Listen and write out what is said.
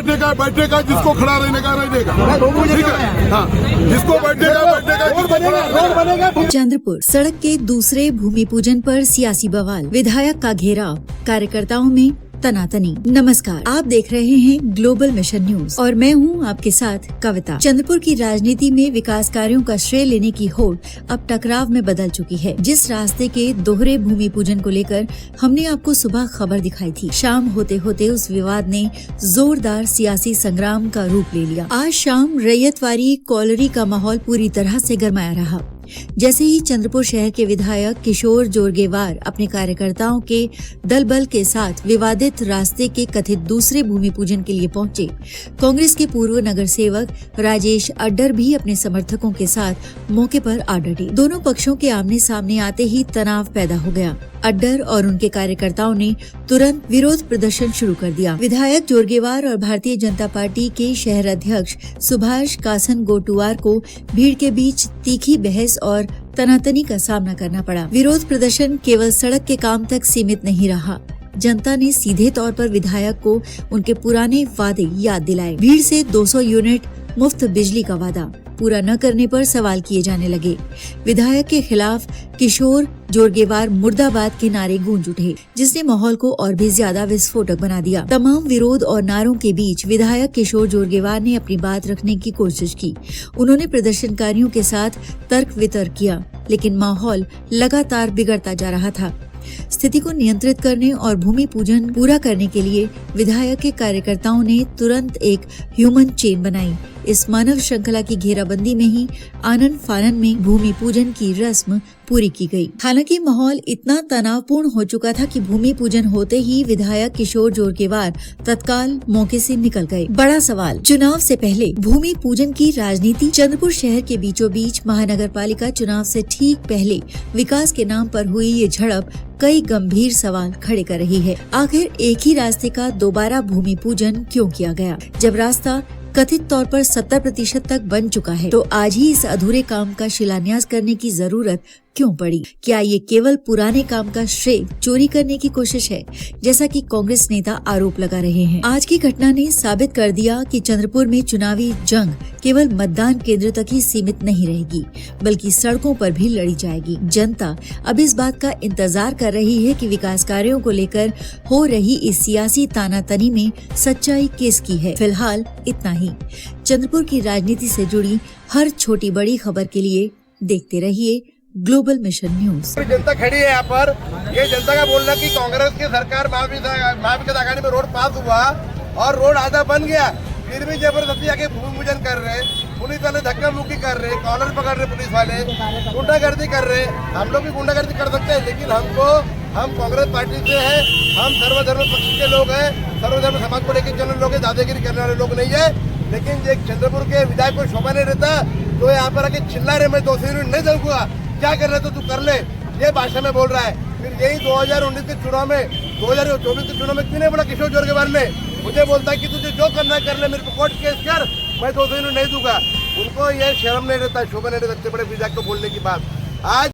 बैठने का, जिसको खड़ा रहने का रहेगा, ठीक है। हाँ, जिसको बैठने का, जिसको खड़ा रहेगा। चंद्रपुर सड़क के दूसरे भूमि पूजन पर सियासी बवाल, विधायक का घेराव, कार्यकर्ताओं में तनातनी। नमस्कार, आप देख रहे हैं ग्लोबल मिशन न्यूज और मैं हूं आपके साथ कविता। चंद्रपुर की राजनीति में विकास कार्यों का श्रेय लेने की होड़ अब टकराव में बदल चुकी है। जिस रास्ते के दोहरे भूमि पूजन को लेकर हमने आपको सुबह खबर दिखाई थी, शाम होते होते उस विवाद ने जोरदार सियासी संग्राम का रूप ले लिया। आज शाम रैयतवाड़ी कॉलोनी का माहौल पूरी तरह से गरमाया रहा। जैसे ही चंद्रपुर शहर के विधायक किशोर जोरगेवार अपने कार्यकर्ताओं के दल बल के साथ विवादित रास्ते के कथित दूसरे भूमि पूजन के लिए पहुंचे, कांग्रेस के पूर्व नगर सेवक राजेश अड्डर भी अपने समर्थकों के साथ मौके पर आ डटे। दोनों पक्षों के आमने सामने आते ही तनाव पैदा हो गया। अड्डर और उनके कार्यकर्ताओं ने तुरंत विरोध प्रदर्शन शुरू कर दिया। विधायक जोरगेवार और भारतीय जनता पार्टी के शहर अध्यक्ष सुभाष कासन गोटुआर को भीड़ के बीच तीखी बहस और तनातनी का सामना करना पड़ा। विरोध प्रदर्शन केवल सड़क के काम तक सीमित नहीं रहा। जनता ने सीधे तौर पर विधायक को उनके पुराने वादे याद दिलाए। भीड़ से 200 यूनिट मुफ्त बिजली का वादा पूरा न करने पर सवाल किए जाने लगे। विधायक के खिलाफ किशोर जोरगेवार मुर्दाबाद के नारे गूंज उठे, जिसने माहौल को और भी ज्यादा विस्फोटक बना दिया। तमाम विरोध और नारों के बीच विधायक किशोर जोरगेवार ने अपनी बात रखने की कोशिश की। उन्होंने प्रदर्शनकारियों के साथ तर्क वितर्क किया, लेकिन माहौल लगातार बिगड़ता जा रहा था। स्थिति को नियंत्रित करने और भूमि पूजन पूरा करने के लिए विधायक के कार्यकर्ताओं ने तुरंत एक ह्यूमन चेन बनाई। इस मानव श्रृंखला की घेराबंदी में ही आनन फानन में भूमि पूजन की रस्म पूरी की गई। हालांकि माहौल इतना तनावपूर्ण हो चुका था कि भूमि पूजन होते ही विधायक किशोर जोरगेवार तत्काल मौके से निकल गए। बड़ा सवाल, चुनाव से पहले भूमि पूजन की राजनीति। चंद्रपुर शहर के बीचों बीच महानगर पालिका चुनाव से ठीक पहले विकास के नाम पर हुई ये झड़प कई गंभीर सवाल खड़े कर रही है। आखिर एक ही रास्ते का दोबारा भूमि पूजन क्यों किया गया? जब रास्ता कथित तौर पर 70% तक बन चुका है, तो आज ही इस अधूरे काम का शिलान्यास करने की जरूरत क्यों पड़ी? क्या ये केवल पुराने काम का श्रेय चोरी करने की कोशिश है, जैसा कि कांग्रेस नेता आरोप लगा रहे हैं? आज की घटना ने साबित कर दिया कि चंद्रपुर में चुनावी जंग केवल मतदान केंद्र तक ही सीमित नहीं रहेगी, बल्कि सड़कों पर भी लड़ी जाएगी। जनता अब इस बात का इंतजार कर रही है कि विकास कार्यों को लेकर हो रही इस सियासी तानातनी में सच्चाई किसकी है। फिलहाल इतना ही। चंद्रपुर की राजनीति से जुड़ी हर छोटी बड़ी खबर के लिए देखते रहिए ग्लोबल मिशन न्यूज। जनता खड़ी है यहाँ पर। ये जनता का बोलना कि कांग्रेस की सरकार महाविकास आघाड़ी में रोड पास हुआ और रोड आधा बन गया, फिर भी जबरदस्ती आके भूमि पूजन कर रहे। पुलिस वाले धक्का मुक्की कर रहे, कॉलर पकड़ रहे, पुलिस वाले गुंडागर्दी कर रहे। हम लोग भी गुंडागर्दी कर सकते हैं, लेकिन हम कांग्रेस पार्टी से है, हम सर्वधर्म पक्ष के लोग हैं, सर्वधर्म समाज को लेकर चलने लोग, दादागिरी करने वाले लोग नहीं है। लेकिन एक चंद्रपुर के विधायक को शोभा नहीं रहता तो यहाँ पर आके चिल्ला रहे, मैं 200 यूनिट नहीं दूंगा, क्या कर रहे तो तू कर ले, ये भाषा में बोल रहा है। फिर यही 2019 के चुनाव में, 2024 के चुनाव में क्यों नहीं बोला किशोर जोरगेवार ने? मुझे बोलता है कि तुझे जो करना है कर ले, मेरे को कोर्ट केस कर, मैं 200 यूनिट नहीं दूंगा। उनको ये शर्म नहीं रहता, शोभा नहीं रहता बड़े विधायक को बोलने की बात। आज